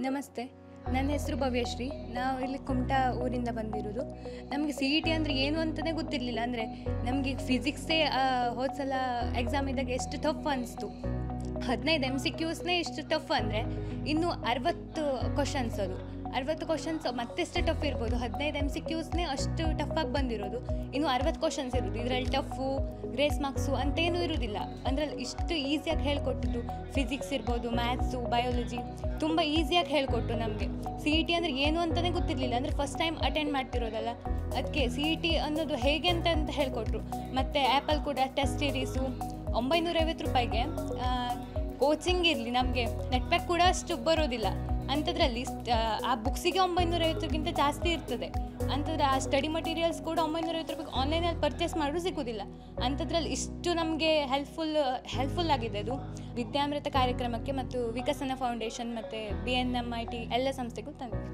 ನಮಸ್ತೆ, ನನ್ನ ಹೆಸರು ಭವ್ಯಶ್ರೀ. ನಾವು ಇಲ್ಲಿ ಕುಮಟಾ ಊರಿಂದ ಬಂದಿರೋದು. ನಮಗೆ ಸಿ ಇ ಟಿ ಅಂದರೆ ಏನು ಅಂತಲೇ ಗೊತ್ತಿರಲಿಲ್ಲ. ಅಂದರೆ ನಮಗೆ ಫಿಸಿಕ್ಸೇ ಹೋದ ಸಲ ಎಕ್ಸಾಮ್ ಇದ್ದಾಗ ಎಷ್ಟು ಟಫ್ ಅನಿಸ್ತು. 15 MCQsನೇ ಎಷ್ಟು ಟಫ್ ಅಂದರೆ ಇನ್ನು 60 ಕ್ವಶನ್ಸ್. ಅದು 60 ಕ್ವಶನ್ಸ್ ಮತ್ತೆಷ್ಟು ಟಫ್ ಇರ್ಬೋದು. 15 MCQsನೇ ಅಷ್ಟು ಟಫಾಗಿ ಬಂದಿರೋದು. ಇನ್ನು 60 ಕ್ವಶನ್ಸ್ ಇರೋದು. ಇದರಲ್ಲಿ ಟಫು, ಗ್ರೇಸ್ ಮಾರ್ಕ್ಸು ಅಂತೇನೂ ಇರೋದಿಲ್ಲ. ಅಂದ್ರಲ್ಲಿ ಇಷ್ಟು ಈಸಿಯಾಗಿ ಹೇಳ್ಕೊಟ್ಟಿದ್ದು. ಫಿಸಿಕ್ಸ್ ಇರ್ಬೋದು, ಮ್ಯಾಥ್ಸು, ಬಯಾಲಜಿ ತುಂಬ ಈಸಿಯಾಗಿ ಹೇಳ್ಕೊಟ್ಟು ನಮಗೆ. ಸಿ ಇ ಟಿ ಅಂದರೆ ಏನು ಅಂತಲೇ ಗೊತ್ತಿರಲಿಲ್ಲ. ಅಂದರೆ ಫಸ್ಟ್ ಟೈಮ್ ಅಟೆಂಡ್ ಮಾಡ್ತಿರೋದಲ್ಲ, ಅದಕ್ಕೆ ಸಿ ಇ ಟಿ ಅನ್ನೋದು ಹೇಗೆ ಅಂತ ಹೇಳ್ಕೊಟ್ರು. ಮತ್ತು ಆ್ಯಪಲ್ಲಿ ಕೂಡ ಟೆಸ್ಟ್ ಸೀರೀಸು 950 ರೂಪಾಯಿಗೆ ಕೋಚಿಂಗ್ ಇರಲಿ, ನಮಗೆ ನೆಟ್ ಪ್ಯಾಕ್ ಕೂಡ ಅಷ್ಟು ಬರೋದಿಲ್ಲ. ಅಂಥದ್ರಲ್ಲಿ ಆ ಬುಕ್ಸಿಗೆ 950ಗಿಂತ ಜಾಸ್ತಿ ಇರ್ತದೆ. ಅಂಥದ್ರೆ ಆ ಸ್ಟಡಿ ಮಟೀರಿಯಲ್ಸ್ ಕೂಡ 950 ರೂಪಾಯಿಗೆ ಆನ್ಲೈನಲ್ಲಿ ಪರ್ಚೇಸ್ ಮಾಡೋದು ಸಿಗೋದಿಲ್ಲ. ಅಂಥದ್ರಲ್ಲಿ ಇಷ್ಟು ನಮಗೆ ಹೆಲ್ಪ್ಫುಲ್ ಆಗಿದೆ ಅದು. ವಿದ್ಯಾಮೃತ ಕಾರ್ಯಕ್ರಮಕ್ಕೆ ಮತ್ತು ವಿಕಸನ ಫೌಂಡೇಶನ್ ಮತ್ತು BNMIT ಎಲ್ಲ ಸಂಸ್ಥೆಗೂ ತಂದಿದೆ.